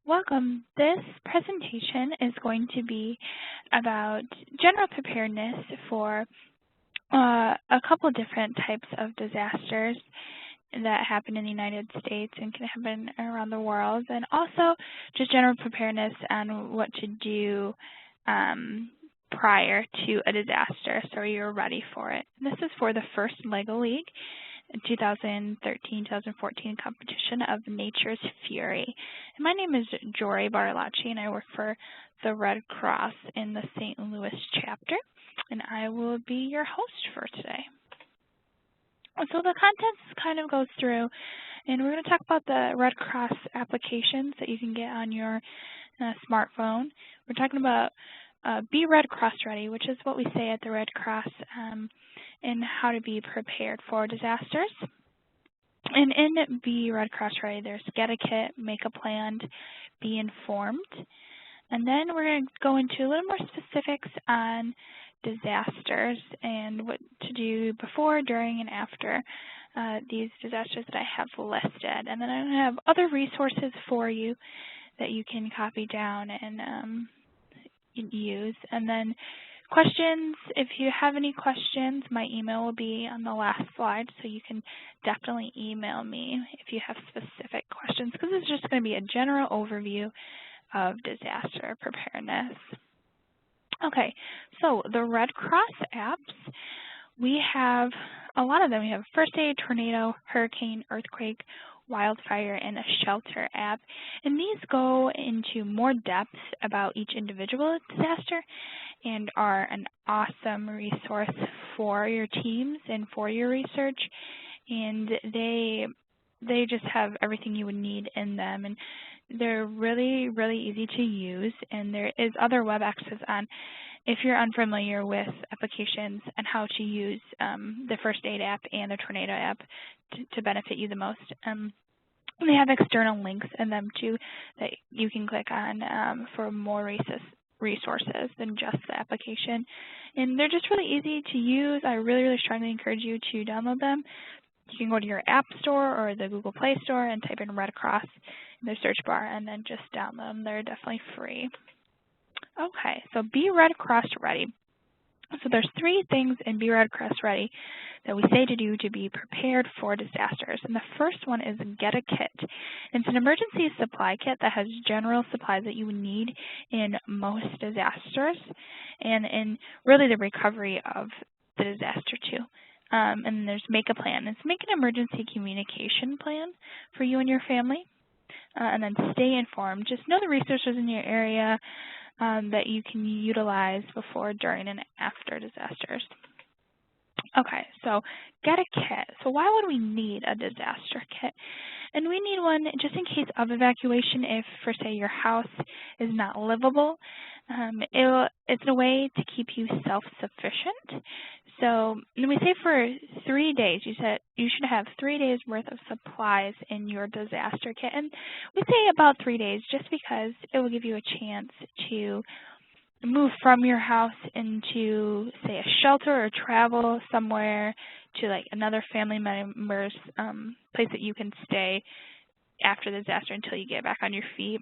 Welcome. This presentation is going to be about general preparedness for a couple different types of disasters that happen in the United States and can happen around the world, and also just general preparedness on what to do prior to a disaster so you're ready for it. And this is for the first LEGO League 2013-2014 competition of Nature's Fury. And my name is Jory Bartolacci, and I work for the Red Cross in the St. Louis chapter, and I will be your host for today. So the contents kind of goes through, and we're going to talk about the Red Cross applications that you can get on your smartphone. We're talking about Be Red Cross Ready, which is what we say at the Red Cross, and how to be prepared for disasters. And in Be Red Cross Ready, there's Get a Kit, Make a Plan, Be Informed. And then we're going to go into a little more specifics on disasters and what to do before, during, and after these disasters that I have listed. And then I'm going to have other resources for you that you can copy down and use. And then questions, if you have any questions, my email will be on the last slide, so you can definitely email me if you have specific questions, because it's just going to be a general overview of disaster preparedness. Okay, so the Red Cross apps, we have a lot of them. We have First Aid, Tornado, Hurricane, Earthquake, Wildfire, and a Shelter app. And these go into more depth about each individual disaster and are an awesome resource for your teams and for your research. And they just have everything you would need in them. And they're really, really easy to use. And there is other web access on if you're unfamiliar with applications and how to use the First Aid app and the Tornado app to benefit you the most. They have external links in them too that you can click on for more resources than just the application. And they're just really easy to use. I really, really strongly encourage you to download them. You can go to your App Store or the Google Play Store and type in Red Cross in their search bar and then just download them. They're definitely free. Okay, so Be Red Cross Ready. So there's three things in Be Red Cross Ready that we say to do to be prepared for disasters. And the first one is Get a Kit. It's an emergency supply kit that has general supplies that you would need in most disasters and in really the recovery of the disaster too. And then there's Make a Plan. It's make an emergency communication plan for you and your family. And then Stay Informed. Just know the resources in your area that you can utilize before, during, and after disasters. Okay, so Get a Kit. So why would we need a disaster kit? And we need one just in case of evacuation if, for say, your house is not livable. It's a way to keep you self-sufficient. So when we say for 3 days, you should have 3 days worth of supplies in your disaster kit. And we say about 3 days just because it will give you a chance to move from your house into, say, a shelter or travel somewhere to like another family member's place that you can stay after the disaster until you get back on your feet.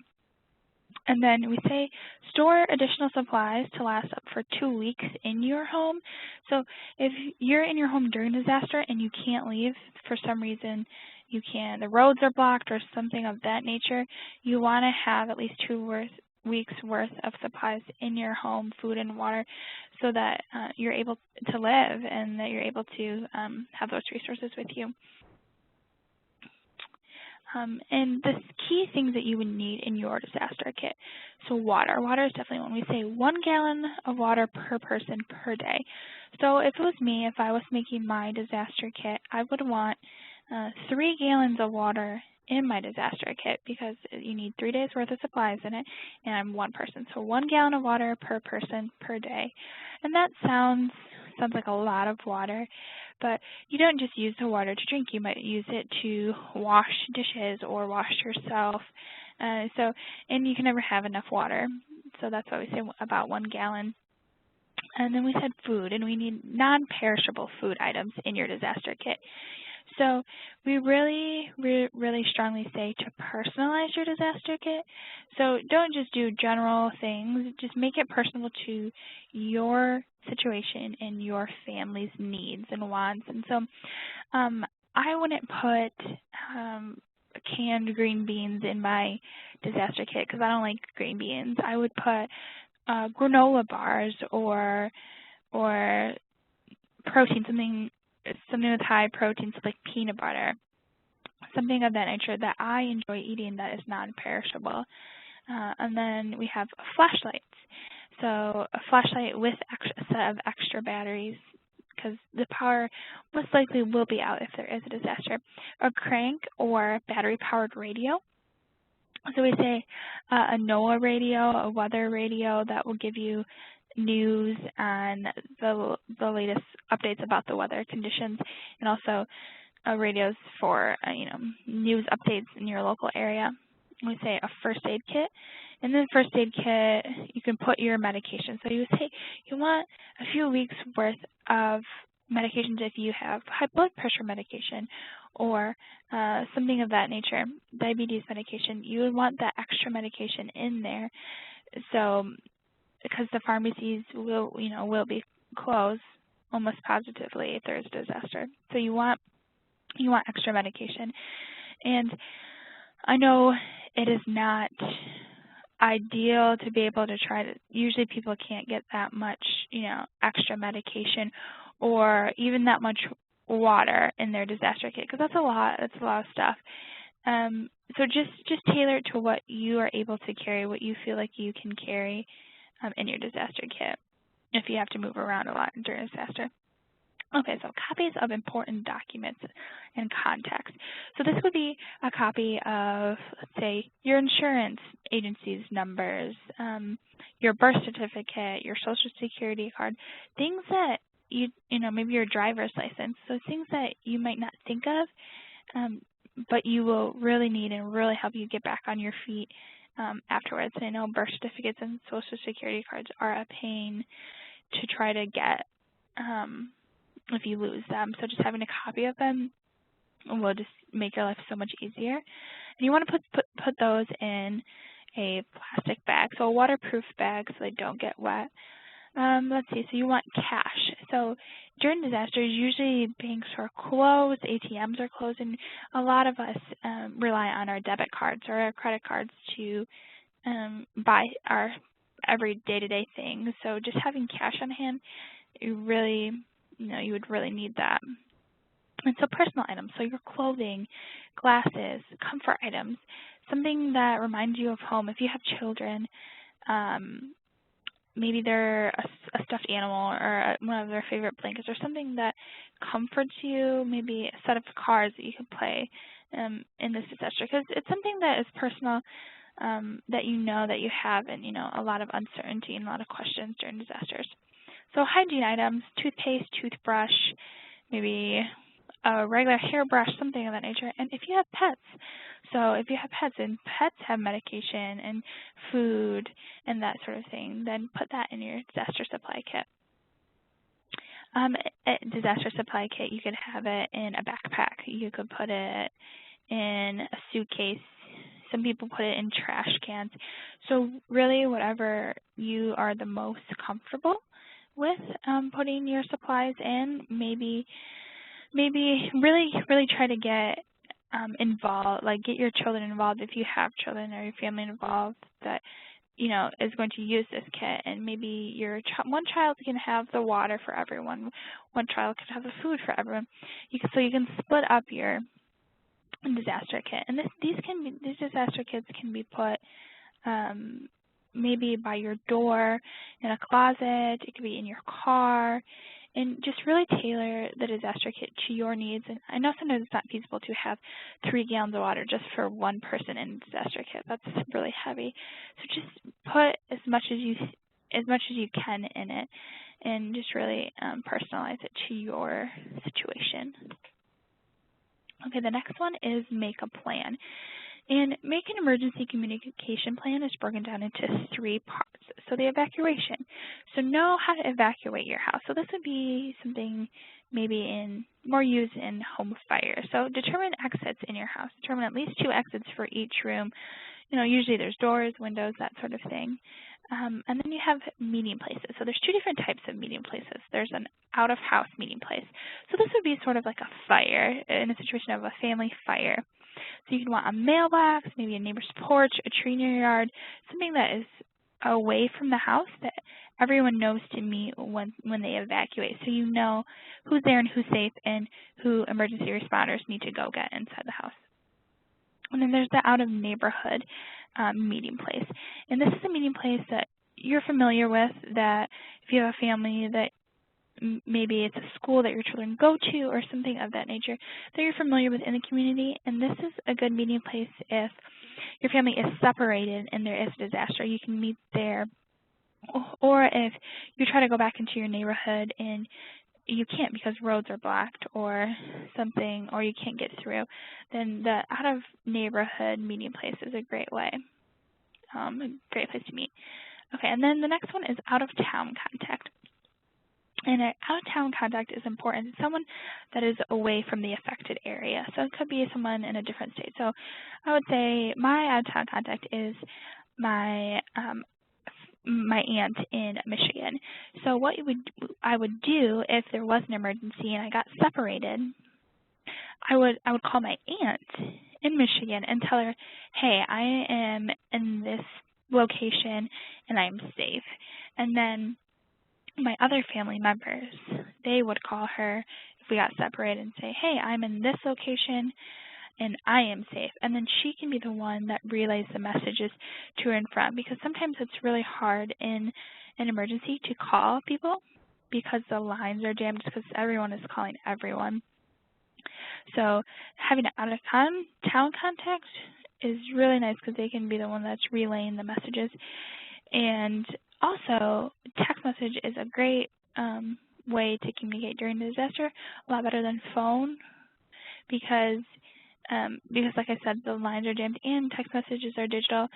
And then we say store additional supplies to last up for 2 weeks in your home. So if you're in your home during disaster and you can't leave for some reason, the roads are blocked or something of that nature, you want to have at least 2 weeks worth of supplies in your home, food and water, so that you're able to live and that you're able to have those resources with you. And the key things that you would need in your disaster kit. So water. Water is definitely one. We say 1 gallon of water per person per day. So if it was me, if I was making my disaster kit, I would want 3 gallons of water in my disaster kit because you need 3 days worth of supplies in it, and I'm one person. So 1 gallon of water per person per day. And that sounds like a lot of water, but you don't just use the water to drink. You might use it to wash dishes or wash yourself. And you can never have enough water. So that's why we say about 1 gallon. And then we said food, and we need non-perishable food items in your disaster kit. So we really strongly say to personalize your disaster kit. So don't just do general things, just make it personal to your situation and your family's needs and wants. And so I wouldn't put canned green beans in my disaster kit because I don't like green beans. I would put granola bars or protein, something with high protein, so like peanut butter, something of that nature that I enjoy eating that is non-perishable. And then we have flashlights. So a flashlight with a set of extra batteries, because the power most likely will be out if there is a disaster. A crank or battery-powered radio. So we say a NOAA radio, a weather radio that will give you news and the latest updates about the weather conditions, and also radios for news updates in your local area. We say a first aid kit. In the first aid kit, you can put your medication. So you say you want a few weeks worth of medications if you have high blood pressure medication or something of that nature, diabetes medication. You would want that extra medication in there. So because the pharmacies will be closed almost positively if there's a disaster. So you want extra medication. And I know it is not ideal to be able to usually people can't get that much, extra medication or even that much water in their disaster kit, because that's a lot of stuff. So just tailor it to what you are able to carry, what you feel like you can carry in your disaster kit if you have to move around a lot during a disaster. Okay, so copies of important documents and contacts. So this would be a copy of, let's say, your insurance agency's numbers, your birth certificate, your social security card, things that maybe your driver's license, so things that you might not think of, but you will really need and really help you get back on your feet afterwards. And I know birth certificates and social security cards are a pain to try to get if you lose them. So just having a copy of them will just make your life so much easier. And you want to put those in a plastic bag, so a waterproof bag so they don't get wet. Let's see, so you want cash. So during disasters, usually banks are closed, ATMs are closed, and a lot of us rely on our debit cards or our credit cards to buy our every day-to-day things. So just having cash on hand, you would really need that. And so personal items, so your clothing, glasses, comfort items, something that reminds you of home. If you have children, maybe they're a stuffed animal or one of their favorite blankets or something that comforts you, maybe a set of cards that you could play in this disaster, because it's something that is personal, that that you have, and a lot of uncertainty and a lot of questions during disasters. So hygiene items, toothpaste, toothbrush, maybe a regular hairbrush, something of that nature. And if you have pets, so if you have pets and pets have medication and food and that sort of thing, then put that in your disaster supply kit. A disaster supply kit, you could have it in a backpack. You could put it in a suitcase. Some people put it in trash cans. So really whatever you are the most comfortable with putting your supplies in, maybe really try to get involved, like get your children involved if you have children or your family involved that is going to use this kit. And maybe one child can have the water for everyone, one child could have the food for everyone. So you can split up your disaster kit, and these disaster kits can be put maybe by your door, in a closet, it could be in your car, and just really tailor the disaster kit to your needs. And I know sometimes it's not feasible to have 3 gallons of water just for one person in a disaster kit. That's really heavy. So just put as much as you can in it, and just really personalize it to your situation. Okay, the next one is make a plan. And make an emergency communication plan is broken down into 3 parts. So the evacuation. So know how to evacuate your house. So this would be something maybe more used in home fire. So determine exits in your house. Determine at least 2 exits for each room. Usually there's doors, windows, that sort of thing. And then you have meeting places. So there's 2 different types of meeting places. There's an out-of-house meeting place. So this would be sort of like a fire, in a situation of a family fire. So you can want a mailbox, maybe a neighbor's porch, a tree in your yard, something that is away from the house that everyone knows to meet when they evacuate. So you know who's there and who's safe and who emergency responders need to go get inside the house. And then there's the out-of-neighborhood meeting place. And this is a meeting place that you're familiar with, that if you have a family that maybe it's a school that your children go to or something of that nature that you're familiar with in the community. And this is a good meeting place if your family is separated and there is a disaster. You can meet there. Or if you try to go back into your neighborhood and you can't because roads are blocked or something, or you can't get through, then the out-of-neighborhood meeting place is a great way, a great place to meet. Okay, and then the next one is out-of-town contact. And an out-of-town contact is important. It's someone that is away from the affected area. So it could be someone in a different state. So I would say my out-of-town contact is my aunt in Michigan. So what I would do if there was an emergency and I got separated, I would call my aunt in Michigan and tell her, hey, I am in this location and I'm safe. And then my other family members, they would call her if we got separated and say, hey, I'm in this location and I am safe. And then she can be the one that relays the messages to and from, because sometimes it's really hard in an emergency to call people because the lines are jammed because everyone is calling everyone. So having an out-of-town contact is really nice because they can be the one that's relaying the messages. And also, text message is a great way to communicate during the disaster, a lot better than phone, because like I said, the lines are jammed and text messages are digital,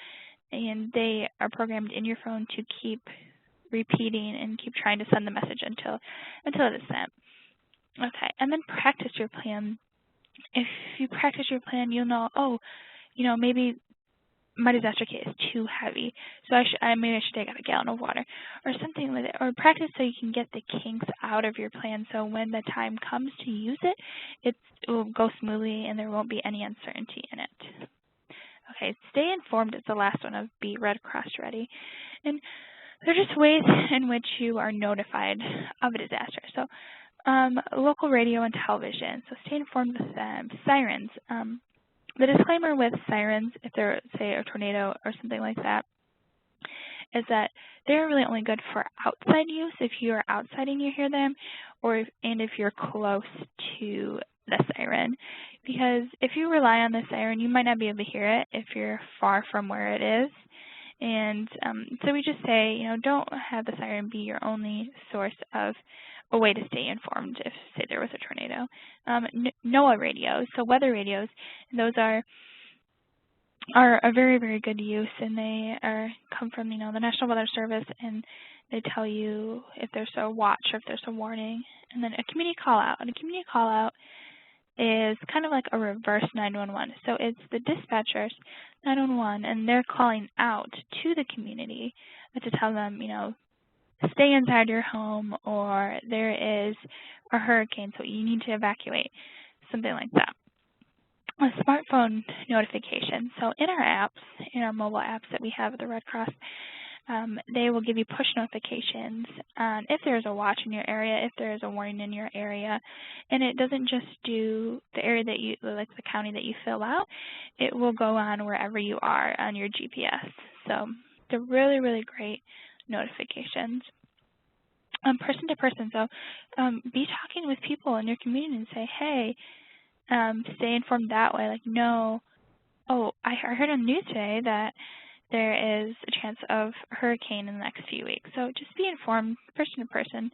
and they are programmed in your phone to keep repeating and keep trying to send the message until it is sent. Okay, and then practice your plan. If you practice your plan, you'll know, maybe my disaster kit is too heavy, so maybe I should take out a gallon of water or something like that. Or practice so you can get the kinks out of your plan, so when the time comes to use it, it will go smoothly and there won't be any uncertainty in it. Okay, stay informed is the last one of Be Red Cross Ready. And there are just ways in which you are notified of a disaster. So local radio and television, so stay informed with them. Sirens. The disclaimer with sirens, if they're, say, a tornado or something like that, is that they're really only good for outside use if you are outside and you hear them, and if you're close to the siren. Because if you rely on the siren, you might not be able to hear it if you're far from where it is. And so we just say, don't have the siren be your only source of a way to stay informed if, say, there was a tornado. NOAA radios, so weather radios, those are a very, very good use, and they come from, the National Weather Service, and they tell you if there's a watch or if there's a warning. And then a community call-out. And a community call-out is kind of like a reverse 911. So it's the dispatchers, 911, and they're calling out to the community to tell them, stay inside your home, or there is a hurricane, so you need to evacuate, something like that. A smartphone notification. So in our apps, in our mobile apps that we have at the Red Cross, they will give you push notifications on if there's a watch in your area, if there's a warning in your area. And it doesn't just do the area that you, like the county that you fill out, it will go on wherever you are on your GPS. So they're really, really great notifications. Person to person, so be talking with people in your community and say, hey, stay informed that way. Like, no, I heard on the news today that there is a chance of a hurricane in the next few weeks. So just be informed person to person.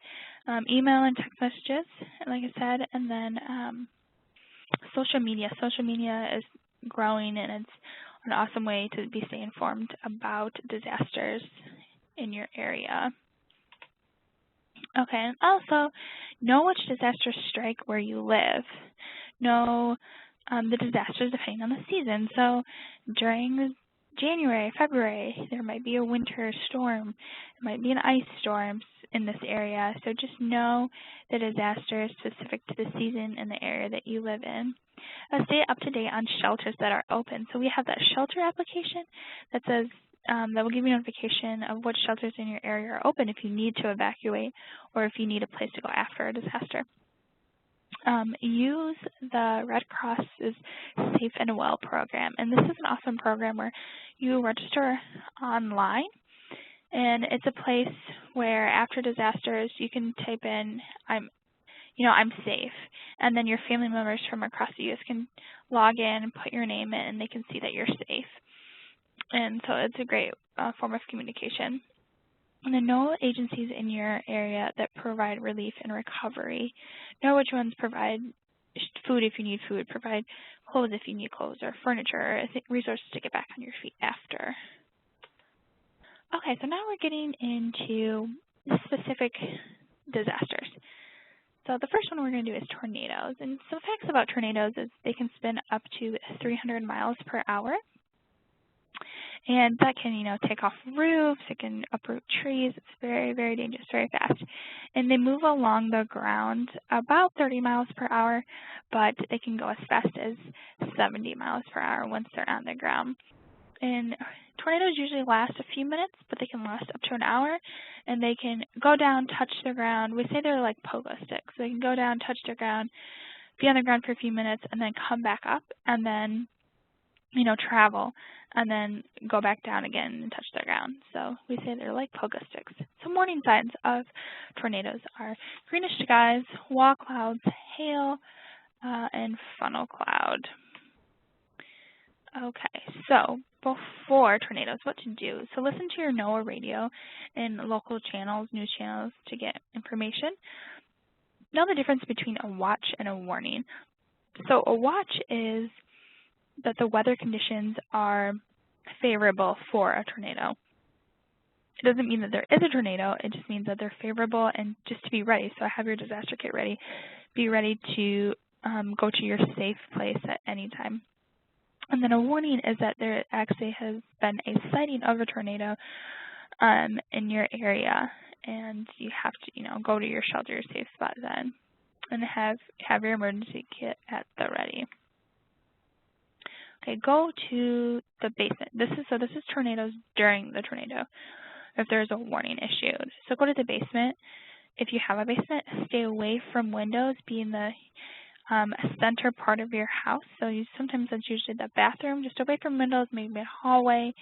Email and text messages, like I said, and then social media. Social media is growing, and it's an awesome way to stay informed about disasters in your area. Okay, and also know which disasters strike where you live. Know the disasters depending on the season. So during January, February, there might be a winter storm. There might be an ice storm in this area. So just know the disasters specific to the season and the area that you live in. Stay up to date on shelters that are open. So we have that shelter application that says that will give you notification of what shelters in your area are open if you need to evacuate or if you need a place to go after a disaster. Use the Red Cross's Safe and Well program. And this is an awesome program where you register online. And it's a place where after disasters you can type in, I'm safe. And then your family members from across the U.S. can log in and put your name in and they can see that you're safe. And so it's a great form of communication. And then know agencies in your area that provide relief and recovery. Know which ones provide food if you need food, provide clothes if you need clothes, or furniture, or resources to get back on your feet after. Okay, so now we're getting into specific disasters. So the first one we're going to do is tornadoes. And some facts about tornadoes is they can spin up to 300 miles per hour. And that can, take off roofs, it can uproot trees. It's very, very dangerous, very fast. And they move along the ground about 30 miles per hour, but they can go as fast as 70 miles per hour once they're on the ground. And tornadoes usually last a few minutes, but they can last up to an hour. And they can go down, touch the ground. We say they're like pogo sticks. They can go down, touch the ground, be on the ground for a few minutes, and then come back up, and then travel, and then go back down again and touch the ground. So we say they're like pogo sticks. Some warning signs of tornadoes are greenish skies, wall clouds, hail, and funnel cloud. Okay, so before tornadoes, what to do? So listen to your NOAA radio and local channels, news channels, to get information. Know the difference between a watch and a warning. So a watch is that the weather conditions are favorable for a tornado. It doesn't mean that there is a tornado, it just means that they're favorable, and just to be ready. So have your disaster kit ready. Be ready to go to your safe place at any time. And then a warning is that there actually has been a sighting of a tornado in your area, and you have to, go to your shelter, your safe spot then, and have your emergency kit at the ready. Okay, go to the basement. This is tornadoes during the tornado, if there's a warning issued. So go to the basement. If you have a basement, stay away from windows. Be in the center part of your house. So sometimes that's usually the bathroom, just away from windows, maybe a hallway.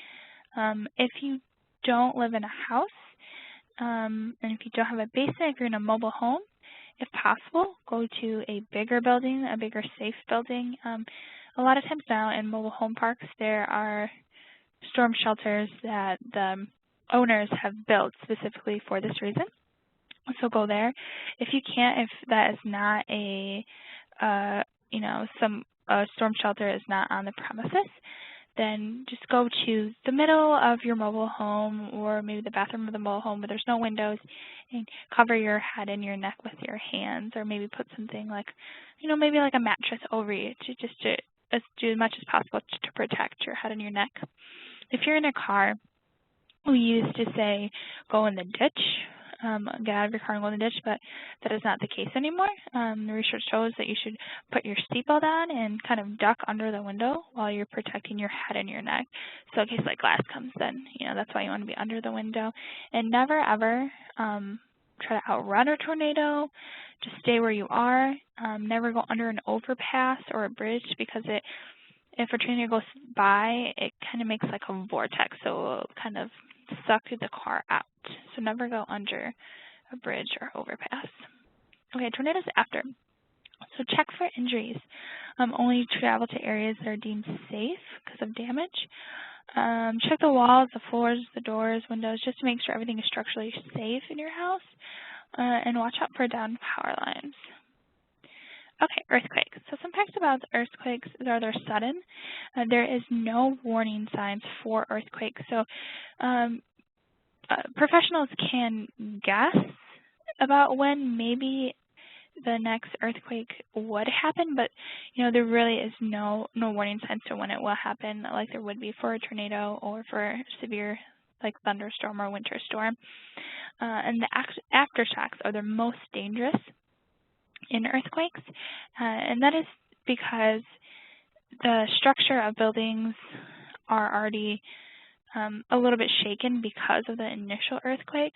If you don't live in a house, and if you don't have a basement, if you're in a mobile home, if possible, go to a bigger building, a bigger safe building. A lot of times now in mobile home parks, there are storm shelters that the owners have built specifically for this reason. So go there. If you can't, if that is not a storm shelter is not on the premises, then just go to the middle of your mobile home, or maybe the bathroom of the mobile home where there's no windows, and cover your head and your neck with your hands, or maybe put something like, maybe like a mattress over you to do as much as possible to protect your head and your neck. If you're in a car, we used to say go in the ditch, get out of your car and go in the ditch, but that is not the case anymore. The research shows that you should put your seatbelt on and kind of duck under the window while you're protecting your head and your neck. So in case like glass comes, then that's why you want to be under the window. And never ever try to outrun a tornado. Just stay where you are. Never go under an overpass or a bridge, because if a tornado goes by, it kind of makes like a vortex, so it will kind of suck the car out. So never go under a bridge or overpass. Okay, tornadoes after. So check for injuries. Only travel to areas that are deemed safe because of damage. Check the walls, the floors, the doors, windows, just to make sure everything is structurally safe in your house. And watch out for downed power lines. Okay, earthquakes. So some facts about earthquakes are they're sudden. There is no warning signs for earthquakes. So professionals can guess about when maybe the next earthquake would happen, but there really is no warning signs to when it will happen, like there would be for a tornado or for severe like thunderstorm or winter storm. And the aftershocks are the most dangerous in earthquakes, and that is because the structure of buildings are already a little bit shaken because of the initial earthquake.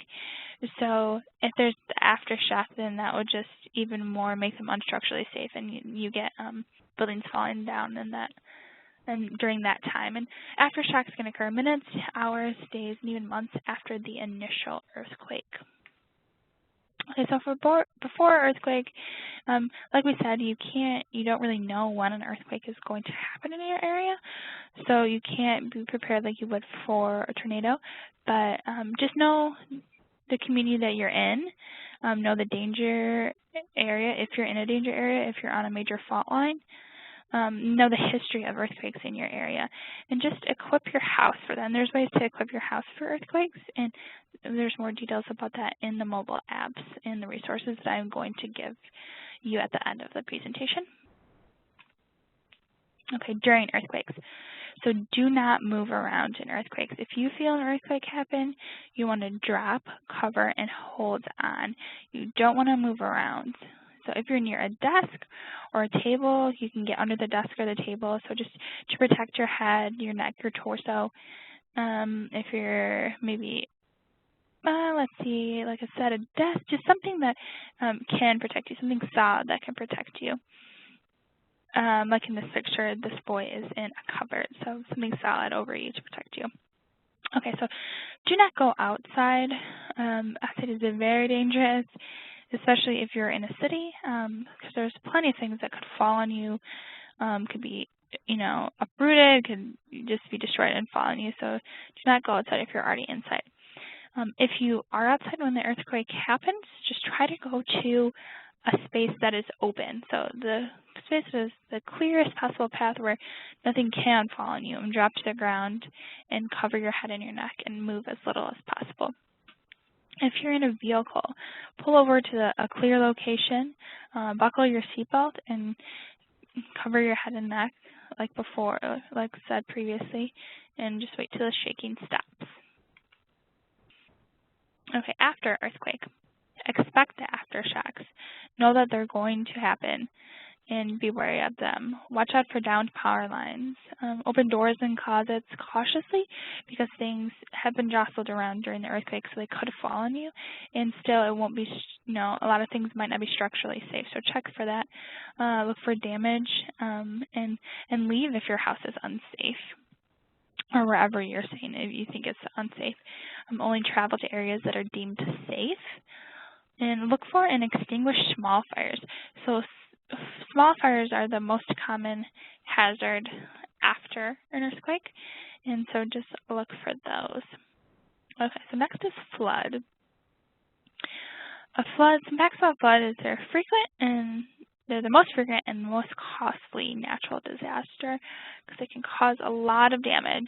So if there's the aftershock, then that would just even more make them unstructurally safe, and you get buildings falling down and during that time. And aftershocks can occur minutes, hours, days, and even months after the initial earthquake. Okay, so before earthquake, like we said, you don't really know when an earthquake is going to happen in your area, so you can't be prepared like you would for a tornado. But just know the community that you're in, know the danger area if you're in a danger area, if you're on a major fault line. Know the history of earthquakes in your area, and just equip your house for them. There's ways to equip your house for earthquakes, and there's more details about that in the mobile apps and the resources that I'm going to give you at the end of the presentation. Okay, during earthquakes. So do not move around in earthquakes. If you feel an earthquake happen, you want to drop, cover, and hold on. You don't want to move around. So if you're near a desk or a table, you can get under the desk or the table. So just to protect your head, your neck, your torso. If you're maybe, let's see, like I said, a desk, just something that can protect you, something solid that can protect you. Like in this picture, this boy is in a cupboard, so something solid over you to protect you. Okay, so do not go outside. Outside is very dangerous, especially if you're in a city, because there's plenty of things that could fall on you. Could be, uprooted, could just be destroyed and fall on you. So do not go outside if you're already inside. If you are outside when the earthquake happens, just try to go to a space that is open. So the space is the clearest possible path where nothing can fall on you, and drop to the ground and cover your head and your neck and move as little as possible. If you're in a vehicle, pull over to a clear location, buckle your seatbelt, and cover your head and neck like before, like said previously, and just wait till the shaking stops. Okay, after earthquake, expect the aftershocks. Know that they're going to happen and be wary of them. Watch out for downed power lines. Open doors and closets cautiously because things have been jostled around during the earthquake, so they could fall on you. And still, it won't be, a lot of things might not be structurally safe, so check for that. Look for damage and leave if your house is unsafe, or wherever you're staying if you think it's unsafe. Only travel to areas that are deemed safe. And look for and extinguish small fires. So small fires are the most common hazard after an earthquake, and so just look for those. Okay, so next is flood. Some facts about flood is they're frequent, and they're the most frequent and most costly natural disaster because they can cause a lot of damage.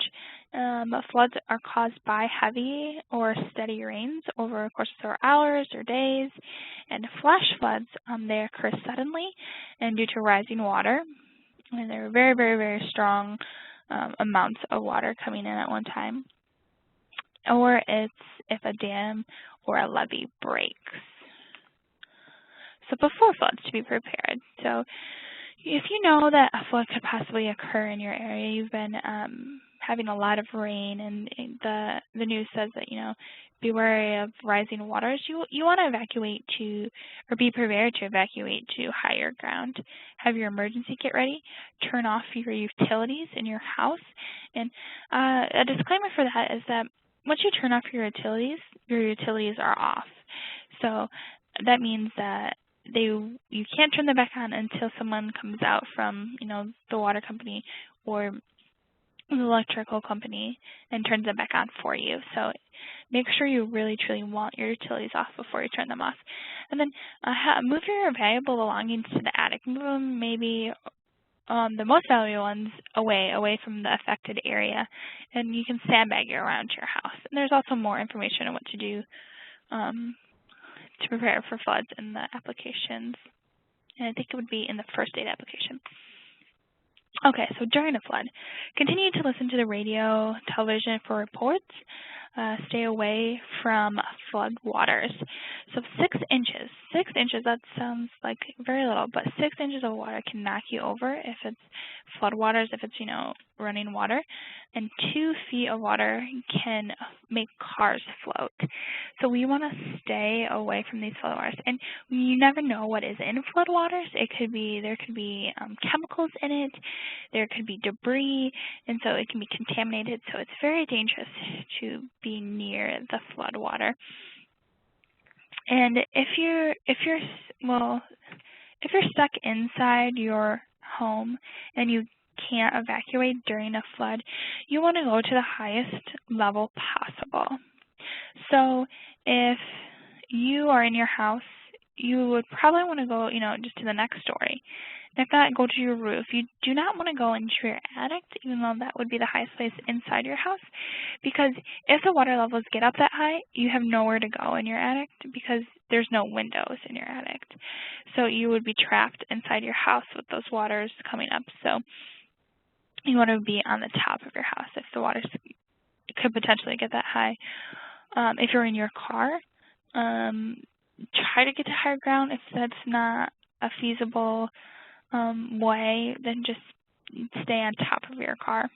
Floods are caused by heavy or steady rains over a course of several hours or days. And flash floods, they occur suddenly and due to rising water. And they're very, very, very strong amounts of water coming in at one time. Or it's if a dam or a levee breaks. So before floods, to be prepared. So if you know that a flood could possibly occur in your area, you've been having a lot of rain, and the news says that, be wary of rising waters, you want to evacuate or be prepared to evacuate to higher ground. Have your emergency kit ready. Turn off your utilities in your house. And a disclaimer for that is that once you turn off your utilities are off. So that means that you can't turn them back on until someone comes out from, the water company or the electrical company and turns them back on for you. So make sure you really truly want your utilities off before you turn them off. And then move your valuable belongings to the attic. Move them maybe the most valuable ones away from the affected area, and you can sandbag it around your house. And there's also more information on what to do to prepare for floods in the applications, and I think it would be in the first aid application. Okay, so during a flood, continue to listen to the radio, television for reports. Stay away from flood waters. So 6 inches. 6 inches, that sounds like very little, but 6 inches of water can knock you over if it's flood waters, if it's, running water. And 2 feet of water can make cars float. So we want to stay away from these flood waters. And you never know what is in flood waters. There could be chemicals in it. There could be debris, and so it can be contaminated. So it's very dangerous to be near the flood water. And if you're stuck inside your home and you can't evacuate during a flood, you want to go to the highest level possible. So if you are in your house, you would probably want to go, just to the next story. If not, go to your roof. You do not want to go into your attic, even though that would be the highest place inside your house, because if the water levels get up that high, you have nowhere to go in your attic because there's no windows in your attic. So you would be trapped inside your house with those waters coming up. So you want to be on the top of your house if the water could potentially get that high. If you're in your car, try to get to higher ground. If that's not a feasible way, then just stay on top of your car.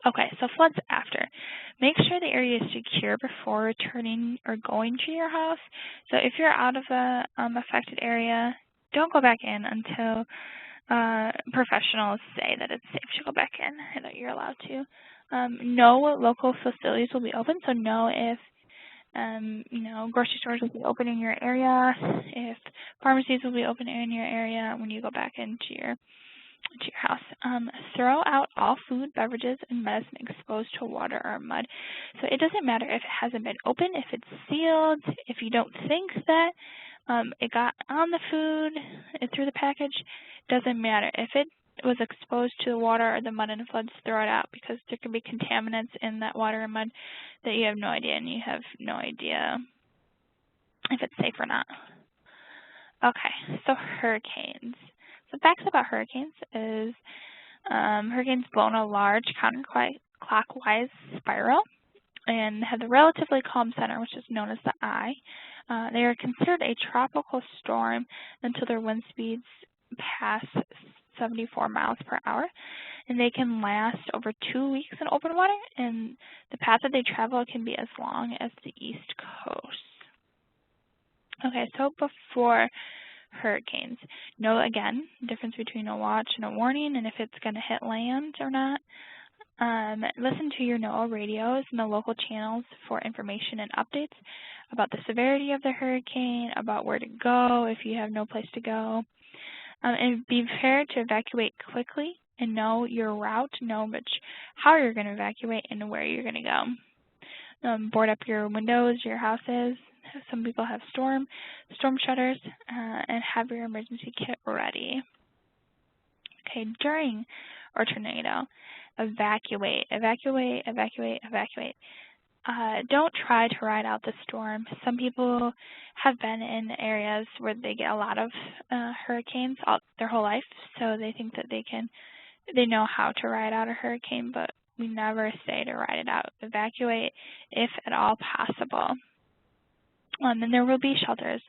Okay, so floods after. Make sure the area is secure before returning or going to your house. So if you're out of the affected area, don't go back in until professionals say that it's safe to go back in and that you're allowed to. Know what local facilities will be open, so know if grocery stores will be open in your area, if pharmacies will be open in your area when you go back into your house. Throw out all food, beverages, and medicine exposed to water or mud. So it doesn't matter if it hasn't been open, if it's sealed, if you don't think that it got on the food through the package, doesn't matter. If it was exposed to the water or the mud and floods, throw it out, because there could be contaminants in that water and mud that you have no idea, and you have no idea if it's safe or not. Okay, so hurricanes. So facts about hurricanes is hurricanes blow in a large counterclockwise spiral and have the relatively calm center, which is known as the eye. They are considered a tropical storm until their wind speeds pass 74 miles per hour, and they can last over 2 weeks in open water, and the path that they travel can be as long as the East Coast. Okay, so before hurricanes, know again the difference between a watch and a warning, and if it's going to hit land or not. Listen to your NOAA radios and the local channels for information and updates about the severity of the hurricane, about where to go if you have no place to go. And be prepared to evacuate quickly and know your route, know how you're going to evacuate and where you're going to go. Board up your windows, your houses. Some people have storm shutters, and have your emergency kit ready. Okay, during a tornado, evacuate. Don't try to ride out the storm. Some people have been in areas where they get a lot of hurricanes their whole life, so they think that they know how to ride out a hurricane, but we never say to ride it out. Evacuate if at all possible. And there will be shelters,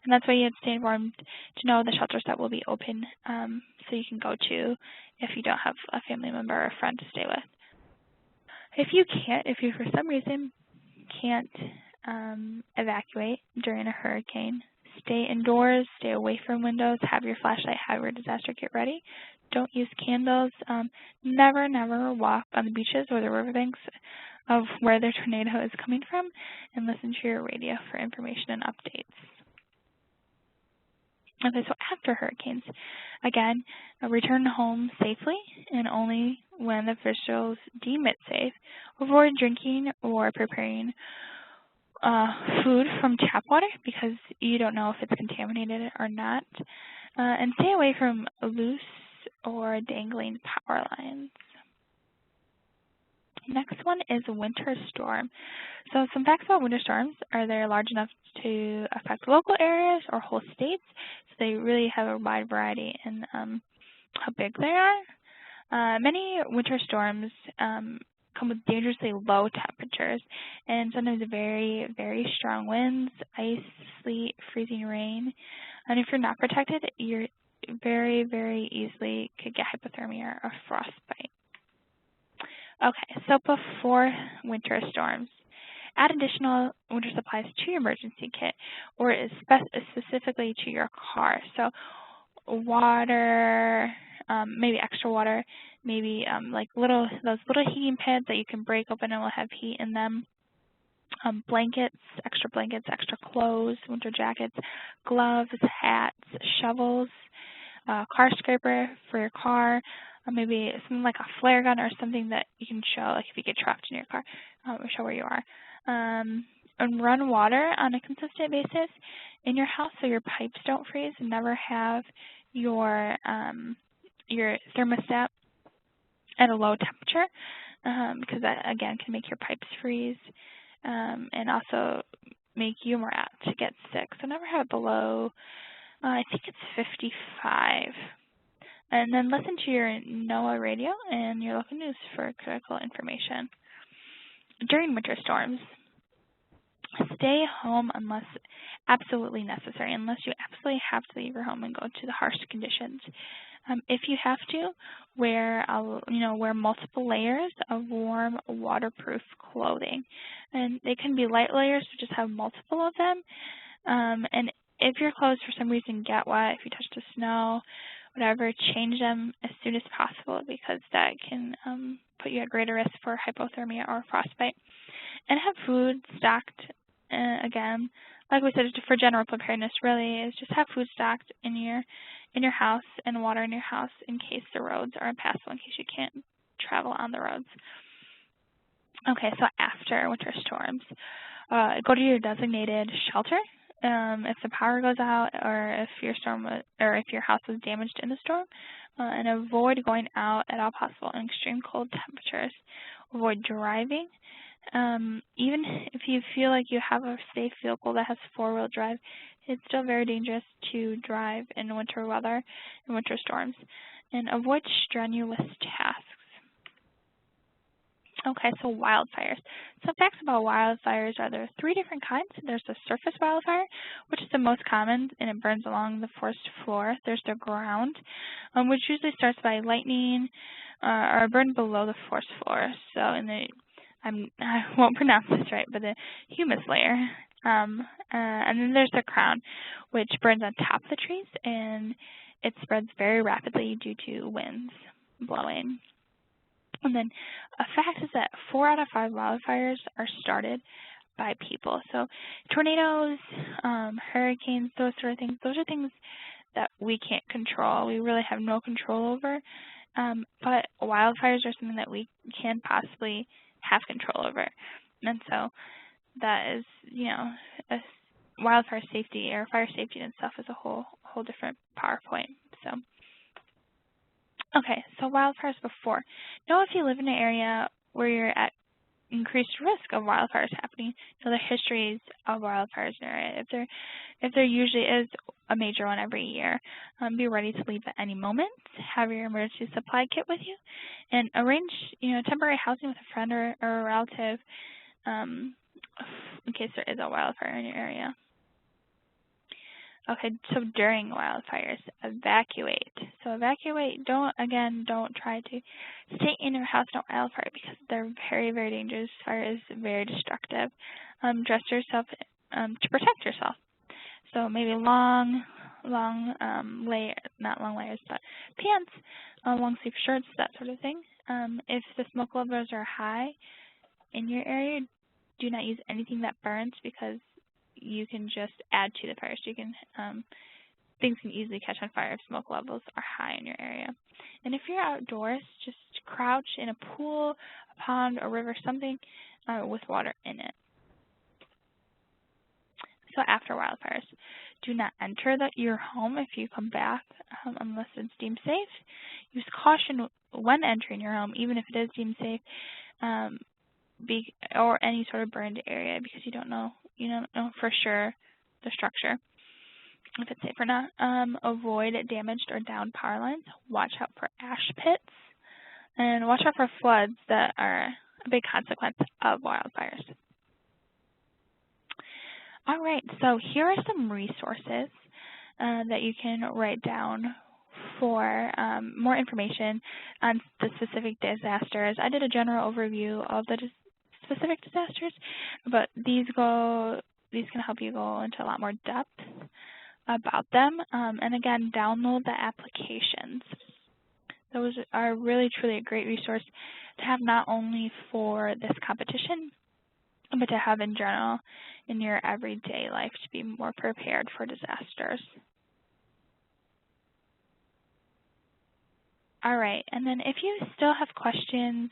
and that's why you have to stay informed to know the shelters that will be open, so you can go to if you don't have a family member or a friend to stay with. If you for some reason can't evacuate during a hurricane, stay indoors, stay away from windows, have your flashlight, have your disaster kit ready. Don't use candles. Never walk on the beaches or the riverbanks of where the tornado is coming from, and listen to your radio for information and updates. Okay, so after hurricanes, again, return home safely and only when the officials deem it safe. Avoid drinking or preparing food from tap water because you don't know if it's contaminated or not. And stay away from loose or dangling power lines. Next one is a winter storm. So some facts about winter storms are they're large enough to affect local areas or whole states. So they really have a wide variety in how big they are. Many winter storms come with dangerously low temperatures and sometimes very, very strong winds, ice, sleet, freezing rain. And if you're not protected, you're very, very easily could get hypothermia or frostbite. Okay, so before winter storms, add additional winter supplies to your emergency kit or specifically to your car. So water, maybe extra water, maybe like those little heating pads that you can break open and will have heat in them. Blankets, extra clothes, winter jackets, gloves, hats, shovels, car scraper for your car, maybe something like a flare gun or something that you can show, like if you get trapped in your car, show where you are. And run water on a consistent basis in your house so your pipes don't freeze, and never have your thermostat at a low temperature because that, again, can make your pipes freeze and also make you more apt to get sick. So never have it below, I think it's 55. And then listen to your NOAA radio and your local news for critical information. During winter storms, stay home unless absolutely necessary, unless you absolutely have to leave your home and go to the harsh conditions. If you have to, wear multiple layers of warm, waterproof clothing. And they can be light layers, so just have multiple of them. And if your clothes for some reason get wet, if you touch the snow, whatever, change them as soon as possible because that can put you at greater risk for hypothermia or frostbite. And have food stocked, again, like we said, for general preparedness really, is just have food stocked in your house and water in your house in case the roads are impassable, in case you can't travel on the roads. Okay, so after winter storms, go to your designated shelter. If the power goes out, or if your house was damaged in the storm, and avoid going out at all possible in extreme cold temperatures. Avoid driving. Even if you feel like you have a safe vehicle that has four-wheel drive, it's still very dangerous to drive in winter weather and winter storms. And avoid strenuous tasks. Okay, so wildfires. Some facts about wildfires are there are 3 different kinds. There's the surface wildfire, which is the most common, and it burns along the forest floor. There's the ground, which usually starts by lightning or burn below the forest floor. So I won't pronounce this right, but the humus layer. And then there's the crown, which burns on top of the trees, and it spreads very rapidly due to winds blowing. And then a fact is that 4 out of 5 wildfires are started by people. So tornadoes, hurricanes, those sort of things, those are things that we can't control. We really have no control over. But wildfires are something that we can possibly have control over. And so that is, wildfire safety or fire safety and stuff is a whole different PowerPoint. So. Okay, so wildfires before. Know if you live in an area where you're at increased risk of wildfires happening, know the histories of wildfires in an area. If there usually is a major one every year, be ready to leave at any moment. Have your emergency supply kit with you, and arrange temporary housing with a friend or a relative in case there is a wildfire in your area. Okay, so during wildfires, evacuate. So evacuate, don't try to stay in your house during wildfire because they're very, very dangerous. Fire is very destructive. Dress yourself to protect yourself. So maybe not long layers, but pants, long sleeve shirts, that sort of thing. If the smoke levels are high in your area, do not use anything that burns because you can just add to the fire. So you can things can easily catch on fire if smoke levels are high in your area. And if you're outdoors, just crouch in a pool, a pond, a river, something with water in it. So after wildfires, do not enter your home if you come back unless it's deemed safe. Use caution when entering your home, even if it is deemed safe, or any sort of burned area, because you don't know for sure the structure, if it's safe or not. Avoid damaged or downed power lines. Watch out for ash pits, and watch out for floods that are a big consequence of wildfires. All right, so here are some resources that you can write down for more information on the specific disasters. I did a general overview of the specific disasters, but these can help you go into a lot more depth about them. And again, download the applications. Those are really, truly a great resource to have not only for this competition, but to have in general in your everyday life to be more prepared for disasters. All right, and then if you still have questions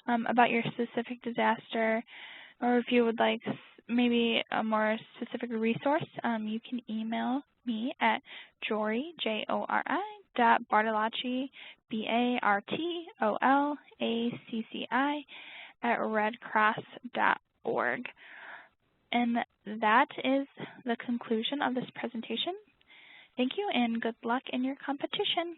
about your specific disaster, or if you would like maybe a more specific resource, you can email me at Jori, Jori.Bartolacci, BARTOLACCI, at redcross.org. And that is the conclusion of this presentation. Thank you, and good luck in your competition.